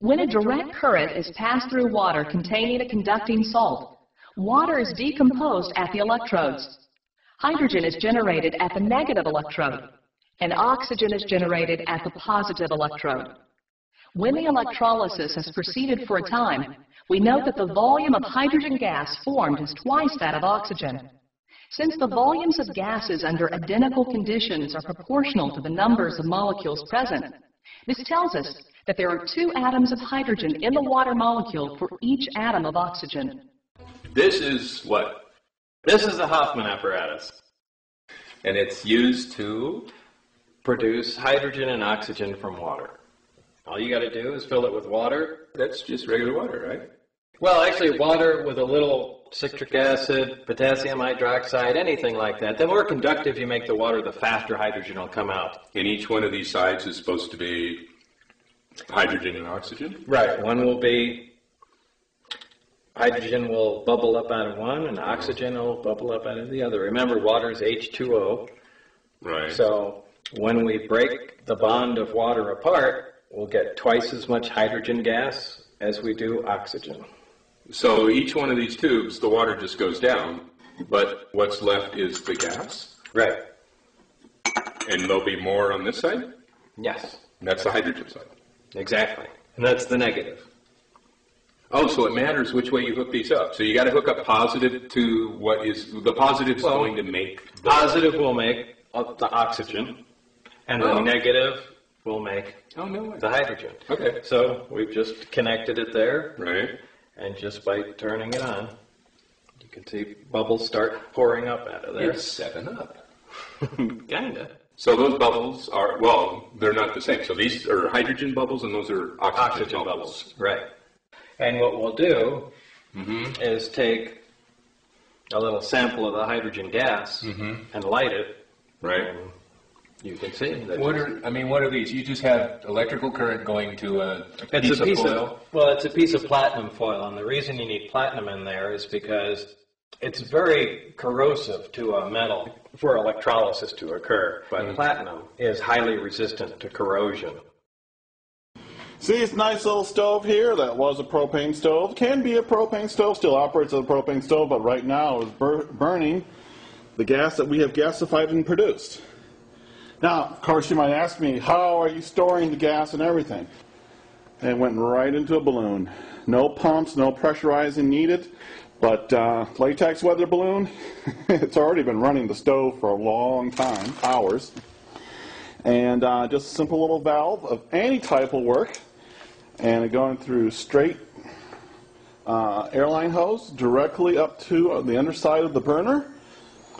When a direct current is passed through water containing a conducting salt, water is decomposed at the electrodes. Hydrogen is generated at the negative electrode, and oxygen is generated at the positive electrode. When the electrolysis has proceeded for a time, we note that the volume of hydrogen gas formed is twice that of oxygen. Since the volumes of gases under identical conditions are proportional to the numbers of molecules present, this tells us that there are 2 atoms of hydrogen in the water molecule for each atom of oxygen. This is what? This is the Hoffman apparatus. And it's used to produce hydrogen and oxygen from water. All you got to do is fill it with water. That's just regular water, right? Well, actually, water with a little citric acid, potassium hydroxide, anything like that. The more conductive you make the water, the faster hydrogen will come out. And each one of these sides is supposed to be hydrogen and oxygen? Right. One will be hydrogen will bubble up out of one, and oxygen will bubble up out of the other. Remember, water is H2O. Right. So when we break the bond of water apart, we'll get twice as much hydrogen gas as we do oxygen. So each one of these tubes, the water just goes down, but what's left is the gas? Right. And there'll be more on this side? Yes. That's the hydrogen side. Exactly. And that's the negative. Oh, so it matters which way you hook these up. So you got to hook up positive to what is, the positive's going to make the... Positive will make the oxygen, and the negative will make the hydrogen. Okay. So we've just connected it there. Right. And just by turning it on, you can see bubbles start pouring up out of there. It's 7-Up. Kinda. So those bubbles are, well, they're not the same. So these are hydrogen bubbles and those are oxygen bubbles. Right. And what we'll do is take a little sample of the hydrogen gas and light it. Right. And you can see that. What are these? You just have electrical current going to a piece of foil? Well, it's a piece of platinum foil, and the reason you need platinum in there is because it's very corrosive to a metal for electrolysis to occur, but platinum is highly resistant to corrosion. See this nice little stove here? That was a propane stove. Can be a propane stove, still operates as a propane stove, but right now is burning the gas that we have gasified and produced. Now, of course, you might ask me, how are you storing the gas and everything? And it went right into a balloon. No pumps, no pressurizing needed, but latex weather balloon, it's already been running the stove for a long time, hours. And just a simple little valve of any type will work. And going through straight airline hose directly up to the underside of the burner.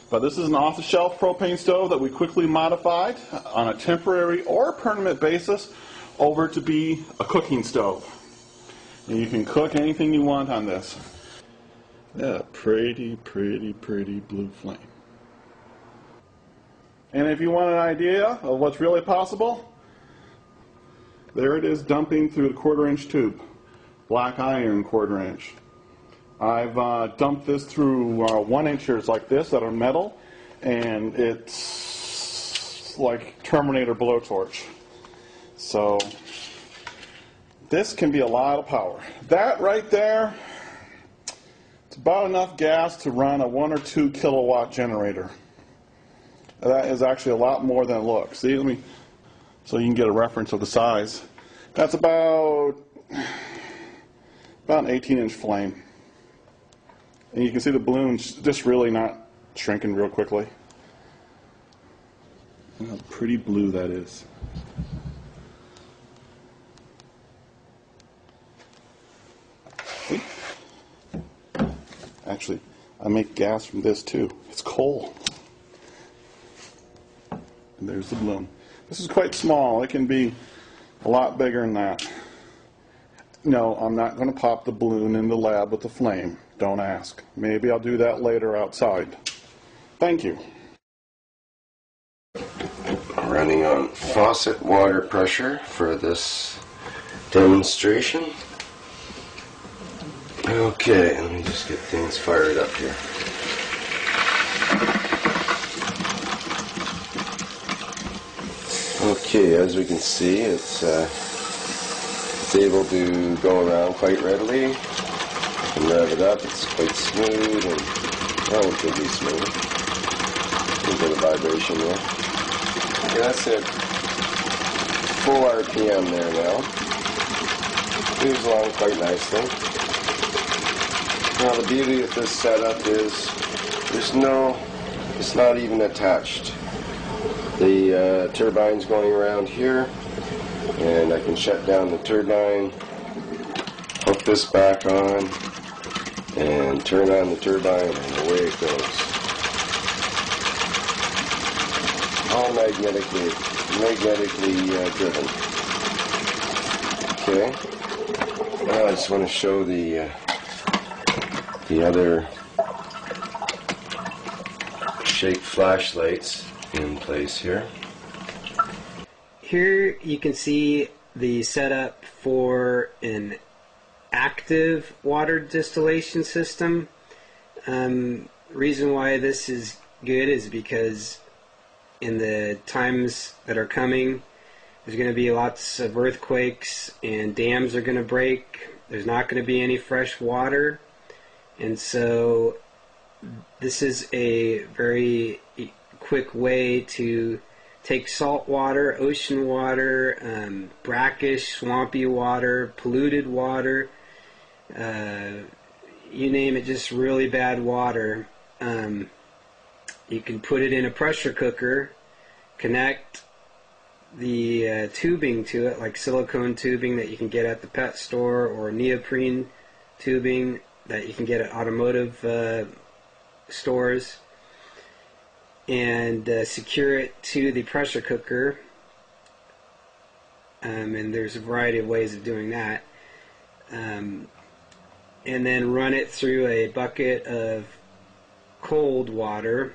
But this is an off-the-shelf propane stove that we quickly modified on a temporary or permanent basis over to be a cooking stove. And you can cook anything you want on this. Yeah, pretty, pretty, pretty blue flame. And if you want an idea of what's really possible, there it is dumping through the 1/4-inch tube. Black iron 1/4-inch. I've dumped this through 1-inchers like this that are metal, and it's like Terminator blowtorch. So this can be a lot of power. That right there, it's about enough gas to run a 1 or 2 kilowatt generator. That is actually a lot more than it looks. See, so you can get a reference of the size. That's about an 18-inch flame. And you can see the balloon's just really not shrinking real quickly. Look how pretty blue that is. See? Actually, I make gas from this too. It's coal. And there's the balloon. This is quite small. It can be a lot bigger than that. No, I'm not going to pop the balloon in the lab with the flame. Don't ask. Maybe I'll do that later outside. Thank you. Running on faucet water pressure for this demonstration. Okay, let me just get things fired up here. Okay, as we can see, it's It's able to go around quite readily. You can rev it up, it's quite smooth and relatively smooth. A bit of vibration there. Okay, that's it. Full RPM there now. Moves along quite nicely. Now the beauty of this setup is it's not even attached. The turbine's going around here, and I can shut down the turbine, hook this back on, and turn on the turbine, and away it goes. All magnetically driven. Okay. Now I just want to show the other shake flashlights in place here. Here you can see the setup for an active water distillation system. Reason why this is good is because in the times that are coming, there's going to be lots of earthquakes and dams are going to break. There's not going to be any fresh water, and so this is a very quick way to take salt water, ocean water, brackish, swampy water, polluted water, you name it, just really bad water. You can put it in a pressure cooker, connect the tubing to it, like silicone tubing that you can get at the pet store, or neoprene tubing that you can get at automotive stores, and secure it to the pressure cooker. And there's a variety of ways of doing that. And then run it through a bucket of cold water.